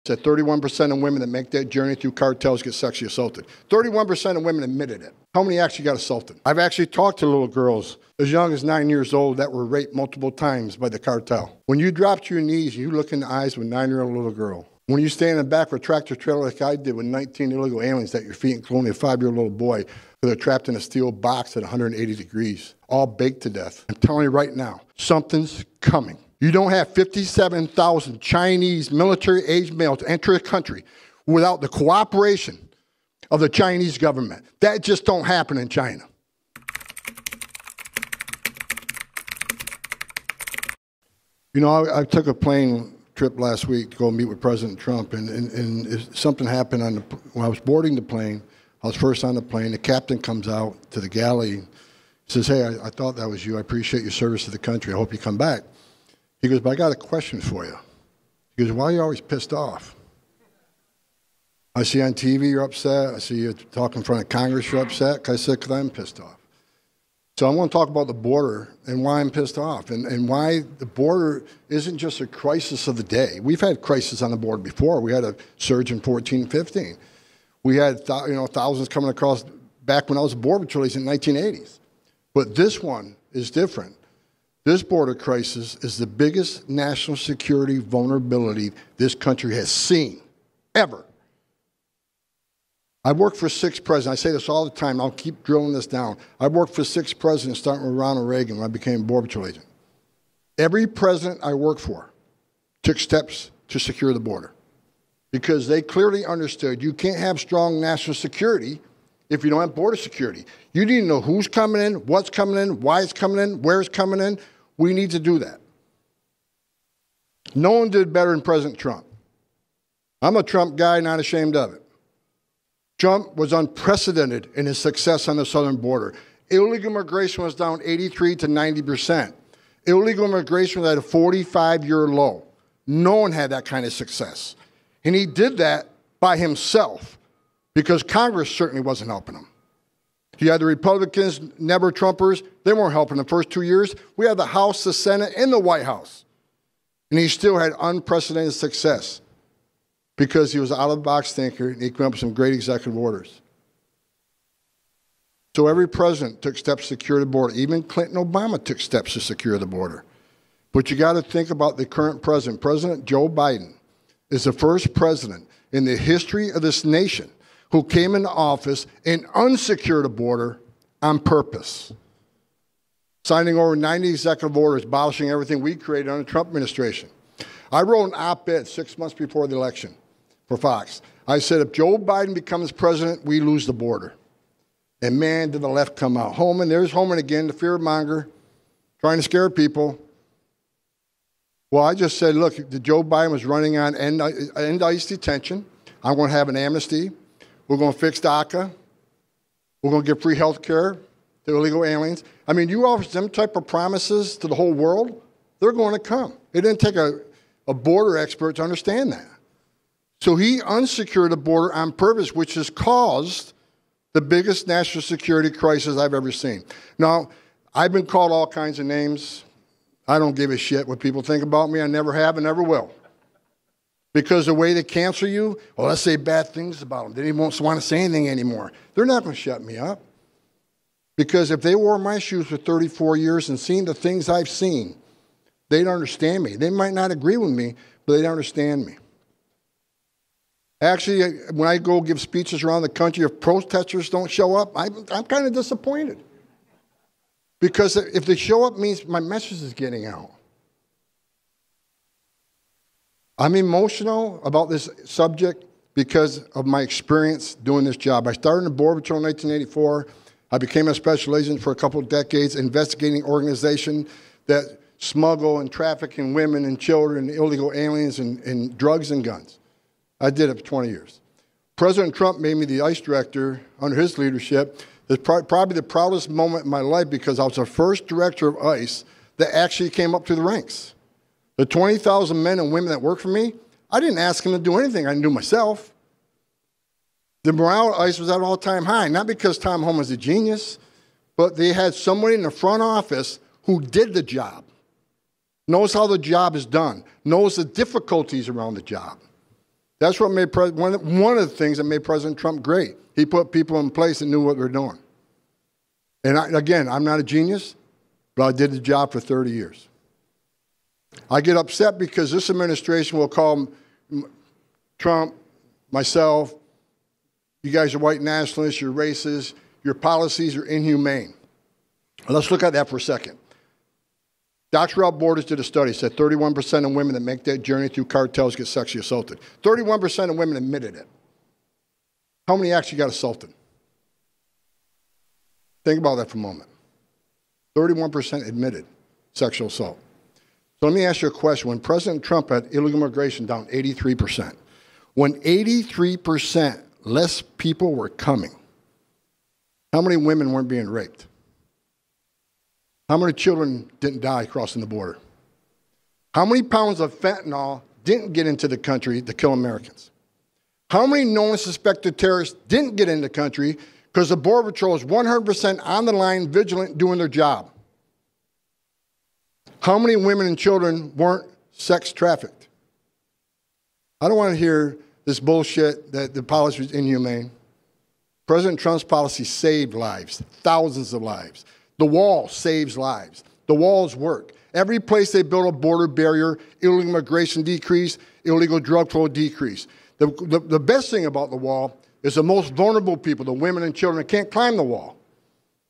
said 31% of women that make that journey through cartels get sexually assaulted. 31% of women admitted it. How many actually got assaulted? I've actually talked to little girls as young as 9 years old that were raped multiple times by the cartel. When you drop to your knees, you look in the eyes of a 9-year-old little girl. When you stand in the back of a tractor trailer like I did with 19 illegal aliens at your feet, including a 5-year-old little boy, they're trapped in a steel box at 180 degrees, all baked to death. I'm telling you right now, something's coming. You don't have 57,000 Chinese military-aged males enter the country without the cooperation of the Chinese government. That just don't happen in China. You know, I took a plane trip last week to go meet with President Trump, and something happened when I was boarding the plane. I was first on the plane. The captain comes out to the galley, says, "Hey, I thought that was you. I appreciate your service to the country. I hope you come back." He goes, "But I got a question for you." He goes, "Why are you always pissed off? I see on TV you're upset. I see you talk in front of Congress, you're upset." I said, "Because I'm pissed off." So I want to talk about the border and why I'm pissed off and why the border isn't just a crisis of the day. We've had crises on the border before. We had a surge in 14, 15. We had thousands coming across back when I was a border patrol agent in the 1980s. But this one is different. This border crisis is the biggest national security vulnerability this country has seen, ever. I've worked for 6 presidents. I say this all the time. I'll keep drilling this down. I've worked for 6 presidents, starting with Ronald Reagan when I became a border patrol agent. Every president I worked for took steps to secure the border because they clearly understood you can't have strong national security if you don't have border security. You need to know who's coming in, what's coming in, why it's coming in, where it's coming in. We need to do that. No one did better than President Trump. I'm a Trump guy, not ashamed of it. Trump was unprecedented in his success on the southern border. Illegal immigration was down 83 to 90%. Illegal immigration was at a 45-year low. No one had that kind of success. And he did that by himself because Congress certainly wasn't helping him. You had the Republicans, never Trumpers. They weren't helping the first 2 years. We had the House, the Senate, and the White House. And he still had unprecedented success because he was an out-of-the-box thinker and he came up with some great executive orders. So every president took steps to secure the border. Even Clinton Obama took steps to secure the border. But you got to think about the current president. President Joe Biden is the first president in the history of this nation who came into office and unsecured the border on purpose, signing over 90 executive orders, abolishing everything we created under the Trump administration. I wrote an op-ed 6 months before the election for Fox. I said, if Joe Biden becomes president, we lose the border. And man, did the left come out. Homan, there's Homan again, the fear monger, trying to scare people. Well, I just said, look, Joe Biden was running on end ICE detention. I'm going to have an amnesty. We're going to fix DACA. We're going to give free health care to illegal aliens. I mean, you offer them type of promises to the whole world, they're going to come. It didn't take a border expert to understand that. So he unsecured the border on purpose, which has caused the biggest national security crisis I've ever seen. Now, I've been called all kinds of names. I don't give a shit what people think about me. I never have and never will. Because the way they cancel you, well, let's say bad things about them. They don't even want to say anything anymore. They're not going to shut me up. Because if they wore my shoes for 34 years and seen the things I've seen, they'd understand me. They might not agree with me, but they'd understand me. Actually, when I go give speeches around the country, if protesters don't show up, I'm kind of disappointed. Because if they show up, it means my message is getting out. I'm emotional about this subject because of my experience doing this job. I started in the Border Patrol in 1984. I became a special agent for a couple of decades, investigating organizations that smuggle and traffic in women and children, and illegal aliens, and drugs and guns. I did it for 20 years. President Trump made me the ICE director under his leadership. It's probably the proudest moment in my life because I was the first director of ICE that actually came up through the ranks. The 20,000 men and women that work for me, I didn't ask them to do anything. I knew myself. The morale at ICE was at an all-time high, not because Tom Homan was a genius, but they had somebody in the front office who did the job, knows how the job is done, knows the difficulties around the job. That's what made one of the things that made President Trump great. He put people in place that knew what they were doing. And again, I'm not a genius, but I did the job for 30 years. I get upset because this administration will call Trump, myself, you guys are white nationalists, you're racist, your policies are inhumane. Let's look at that for a second. Doctors Without Borders did a study, said 31% of women that make that journey through cartels get sexually assaulted. 31% of women admitted it. How many actually got assaulted? Think about that for a moment. 31% admitted sexual assault. So let me ask you a question. When President Trump had illegal immigration down 83%, when 83% less people were coming, how many women weren't being raped? How many children didn't die crossing the border? How many pounds of fentanyl didn't get into the country to kill Americans? How many known suspected terrorists didn't get into the country because the Border Patrol is 100% on the line, vigilant, doing their job? How many women and children weren't sex trafficked? I don't want to hear this bullshit that the policy was inhumane. President Trump's policy saved lives, thousands of lives. The wall saves lives. The walls work. Every place they build a border barrier, illegal immigration decrease, illegal drug flow decrease. The best thing about the wall is the most vulnerable people, the women and children that can't climb the wall,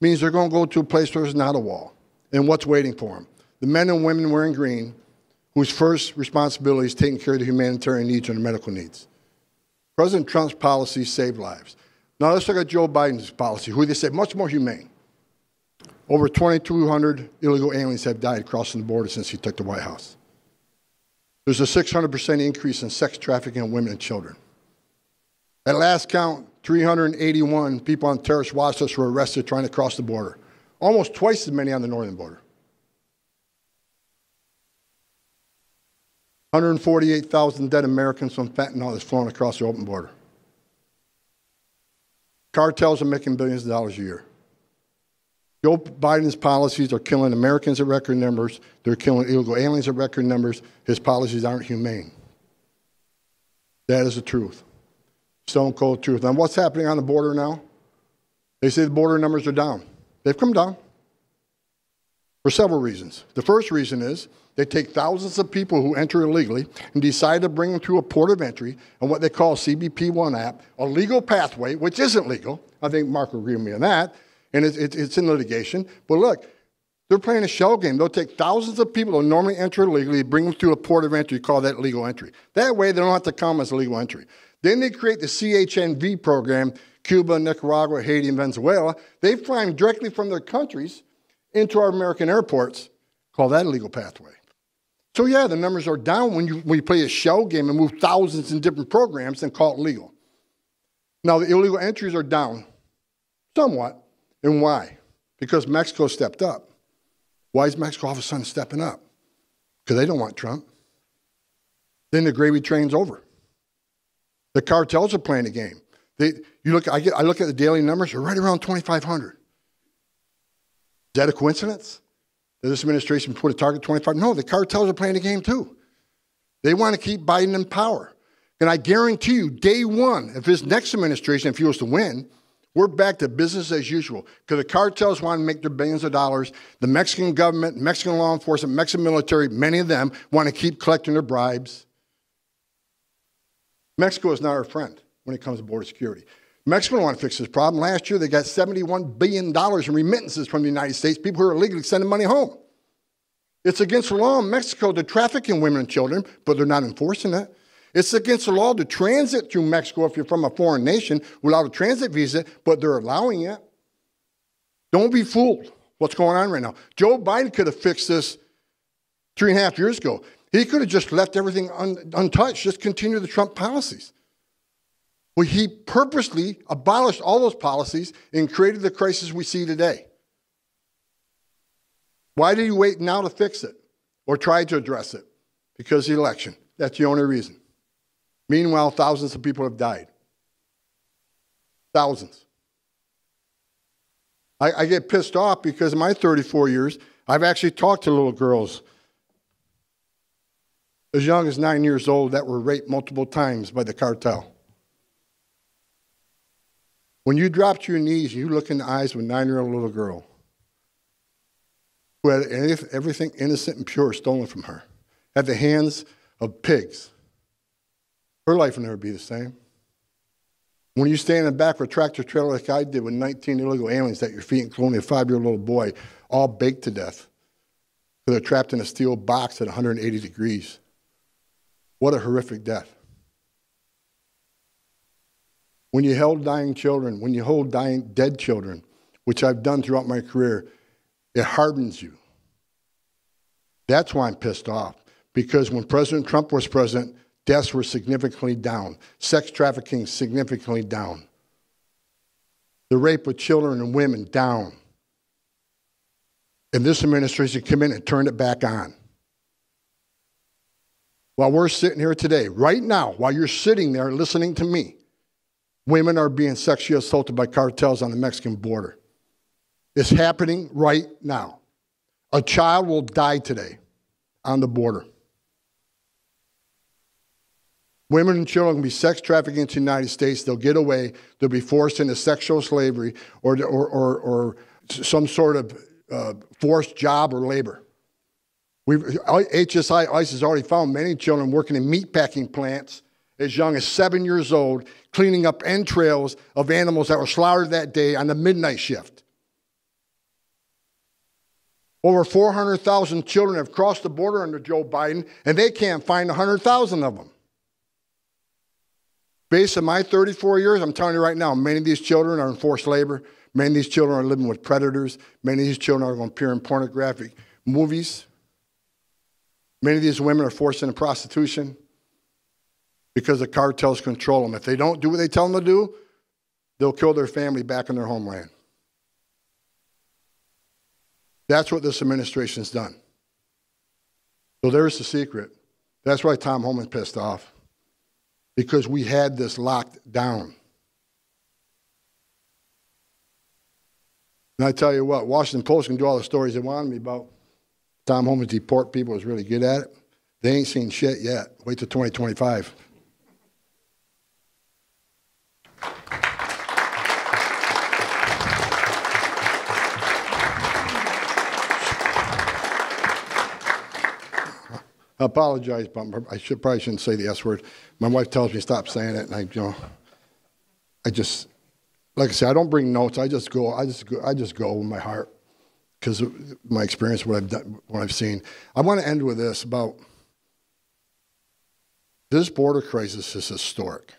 means they're going to go to a place where there's not a wall. And what's waiting for them? The men and women wearing green, whose first responsibility is taking care of the humanitarian needs and the medical needs. President Trump's policy saved lives. Now let's look at Joe Biden's policy, who they say much more humane. Over 2,200 illegal aliens have died crossing the border since he took the White House. There's a 600% increase in sex trafficking of women and children. At last count, 381 people on terrorist watch lists were arrested trying to cross the border, almost twice as many on the northern border. 148,000 dead Americans from fentanyl is flowing across the open border. Cartels are making billions of dollars a year. Joe Biden's policies are killing Americans at record numbers. They're killing illegal aliens at record numbers. His policies aren't humane. That is the truth. Stone cold truth. And what's happening on the border now? They say the border numbers are down. They've come down for several reasons. The first reason is they take thousands of people who enter illegally and decide to bring them to a port of entry on what they call CBP-1 app, a legal pathway, which isn't legal. I think Mark will agree with me on that. And it's in litigation. But look, they're playing a shell game. They'll take thousands of people who normally enter illegally, bring them through a port of entry, call that legal entry. That way, they don't have to come as a legal entry. Then they create the CHNV program, Cuba, Nicaragua, Haiti, and Venezuela. They fly them directly from their countries into our American airports, call that a legal pathway. So yeah, the numbers are down when you play a shell game and move thousands in different programs and call it legal. Now, the illegal entries are down somewhat. And why? Because Mexico stepped up. Why is Mexico all of a sudden stepping up? Because they don't want Trump. Then the gravy train's over. The cartels are playing the game. I look at the daily numbers, they're right around 2,500. Is that a coincidence? That this administration put a target 25? No, the cartels are playing the game too. They want to keep Biden in power. And I guarantee you, day one, if his next administration, if he was to win, we're back to business as usual because the cartels want to make their billions of dollars. The Mexican government, Mexican law enforcement, Mexican military, many of them want to keep collecting their bribes. Mexico is not our friend when it comes to border security. Mexico don't want to fix this problem. Last year, they got $71 billion in remittances from the United States, people who are illegally sending money home. It's against the law in Mexico to traffic in women and children, but they're not enforcing it. It's against the law to transit through Mexico if you're from a foreign nation without a transit visa, but they're allowing it. Don't be fooled what's going on right now. Joe Biden could have fixed this 3.5 years ago. He could have just left everything untouched, just continue the Trump policies. Well, he purposely abolished all those policies and created the crisis we see today. Why did he wait now to fix it or try to address it? Because of the election. That's the only reason. Meanwhile, thousands of people have died. Thousands. I get pissed off because in my 34 years, I've actually talked to little girls as young as 9 years old that were raped multiple times by the cartel. When you drop to your knees, you look in the eyes of a 9-year-old little girl who had everything innocent and pure stolen from her at the hands of pigs. Her life will never be the same. When you stand in the back of a tractor trailer like I did with 19 illegal aliens at your feet, including a 5-year-old little boy, all baked to death, because they're trapped in a steel box at 180 degrees. What a horrific death. When you held dying children, when you hold dead children, which I've done throughout my career, it hardens you. That's why I'm pissed off. Because when President Trump was president, deaths were significantly down. Sex trafficking significantly down. The rape of children and women down. And this administration came in and turned it back on. While we're sitting here today, right now, while you're sitting there listening to me, women are being sexually assaulted by cartels on the Mexican border. It's happening right now. A child will die today on the border. Women and children will be sex trafficked into the United States. They'll get away. They'll be forced into sexual slavery or some sort of forced job or labor. HSI ICE has already found many children working in meatpacking plants as young as 7 years old, cleaning up entrails of animals that were slaughtered that day on the midnight shift. Over 400,000 children have crossed the border under Joe Biden, and they can't find 100,000 of them. Based on my 34 years, I'm telling you right now, many of these children are in forced labor. Many of these children are living with predators. Many of these children are going to appear in pornographic movies. Many of these women are forced into prostitution because the cartels control them. If they don't do what they tell them to do, they'll kill their family back in their homeland. That's what this administration's done. So there's the secret. That's why Tom Homan's pissed off. Because we had this locked down. And I tell you what, Washington Post can do all the stories they want me about. Tom Homan deport people is really good at it. They ain't seen shit yet. Wait till 2025. I apologize, but I probably shouldn't say the S word. My wife tells me to stop saying it, and I just, like I said, I don't bring notes. I just go with my heart because of my experience, what I've done, what I've seen. I want to end with this about this border crisis is historic.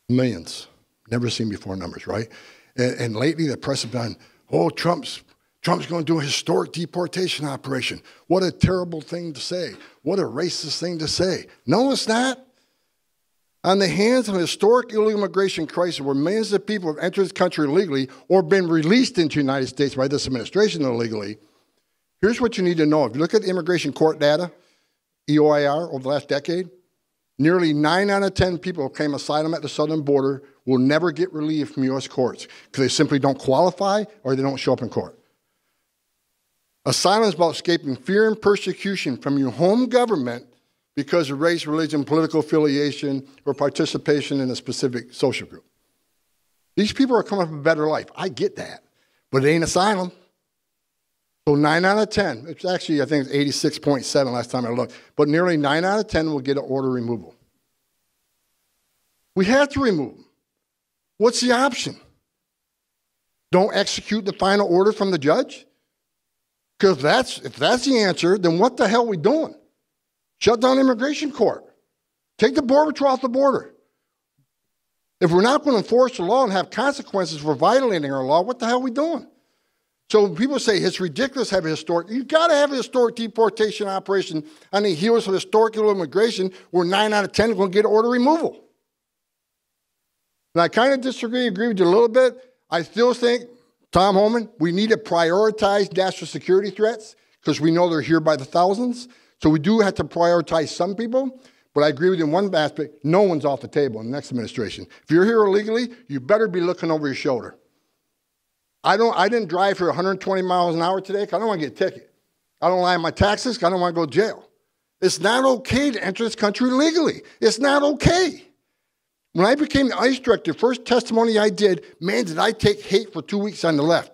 Millions, never seen before numbers, right? And lately the press has been, oh, Trump's going to do a historic deportation operation. What a terrible thing to say. What a racist thing to say. No, it's not. On the hands of a historic illegal immigration crisis where millions of people have entered this country illegally or been released into the United States by this administration illegally, here's what you need to know. If you look at the immigration court data, EOIR, over the last decade, nearly 9 out of 10 people who claim asylum at the southern border will never get relief from U.S. courts because they simply don't qualify or they don't show up in court. Asylum is about escaping fear and persecution from your home government because of race, religion, political affiliation, or participation in a specific social group. These people are coming from a better life. I get that. But it ain't asylum. So 9 out of 10, it's actually, I think it's 86.7 last time I looked, but nearly 9 out of 10 will get an order removal. We have to remove them. What's the option? Don't execute the final order from the judge? Because if that's the answer, then what the hell are we doing? Shut down immigration court. Take the Border Patrol off the border. If we're not going to enforce the law and have consequences for violating our law, what the hell are we doing? So when people say it's ridiculous to have a historic, you've got to have a historic deportation operation on the heels of historic illegal immigration where 9 out of 10 are going to get order removal. And I kind of agree with you a little bit. I still think, Tom Homan, we need to prioritize national security threats because we know they're here by the thousands. So we do have to prioritize some people. But I agree with you in one aspect, no one's off the table in the next administration. If you're here illegally, you better be looking over your shoulder. I didn't drive for 120 miles an hour today because I don't want to get a ticket. I don't lie on my taxes because I don't want to go to jail. It's not okay to enter this country illegally. It's not okay. When I became the ICE director, first testimony I did, man, did I take hate for 2 weeks on the left.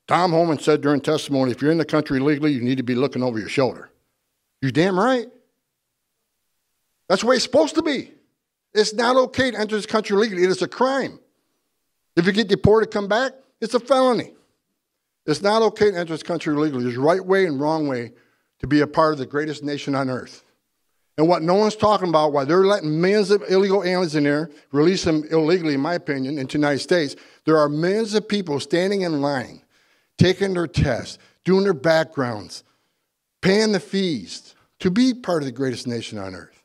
Tom Homan said during testimony, if you're in the country illegally, you need to be looking over your shoulder. You're damn right. That's the way it's supposed to be. It's not okay to enter this country illegally. It is a crime. If you get deported, come back, it's a felony. It's not okay to enter this country illegally. There's a right way and wrong way to be a part of the greatest nation on earth. And what no one's talking about, why they're letting millions of illegal aliens in there, release them illegally, in my opinion, into the United States, there are millions of people standing in line, taking their tests, doing their backgrounds, paying the fees to be part of the greatest nation on earth.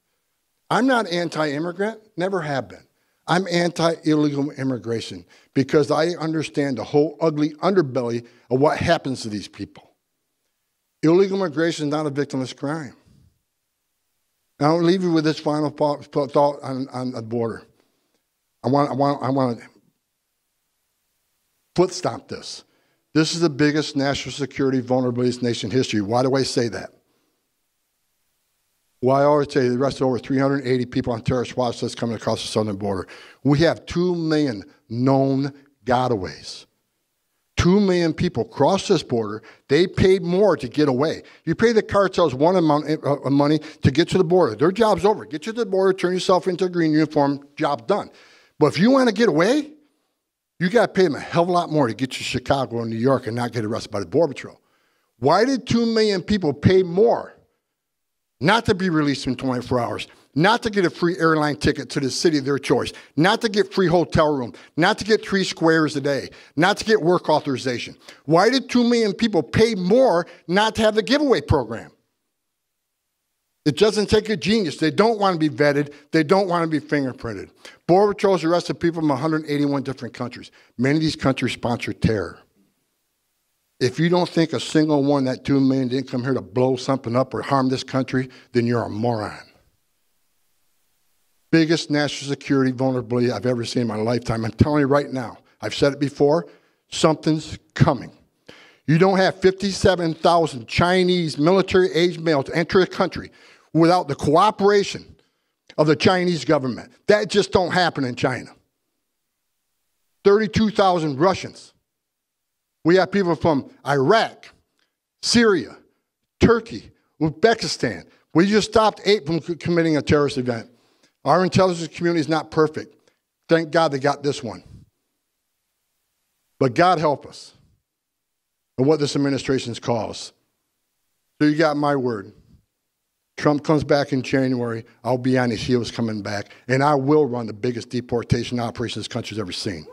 I'm not anti-immigrant, never have been. I'm anti-illegal immigration because I understand the whole ugly underbelly of what happens to these people. Illegal immigration is not a victimless crime. And I'll leave you with this final thought on the border. I want to foot stomp this. This is the biggest national security vulnerability in nation history. Why do I say that? Well, I always say the rest of over 380 people on terrorist watch lists coming across the southern border. We have 2 million known gotaways. 2 million people cross this border. They paid more to get away. You pay the cartels one amount of money to get to the border. Their job's over. Get you to the border, turn yourself into a green uniform, job done. But if you want to get away, you got to pay them a hell of a lot more to get to Chicago or New York and not get arrested by the Border Patrol. Why did 2 million people pay more not to be released in 24 hours, not to get a free airline ticket to the city of their choice, not to get free hotel room, not to get 3 squares a day, not to get work authorization? Why did 2 million people pay more not to have the giveaway program? It doesn't take a genius. They don't want to be vetted. They don't want to be fingerprinted. Border Patrol's arrested people from 181 different countries. Many of these countries sponsor terror. If you don't think a single one, that 2 million didn't come here to blow something up or harm this country, then you're a moron. Biggest national security vulnerability I've ever seen in my lifetime. I'm telling you right now, I've said it before, something's coming. You don't have 57,000 Chinese military-aged males to enter the country without the cooperation of the Chinese government. That just don't happen in China. 32,000 Russians. We have people from Iraq, Syria, Turkey, Uzbekistan. We just stopped 8 from committing a terrorist event. Our intelligence community is not perfect. Thank God they got this one. But God help us and what this administration's caused. So you got my word. Trump comes back in January, I'll be on his heels coming back, and I will run the biggest deportation operation this country's ever seen.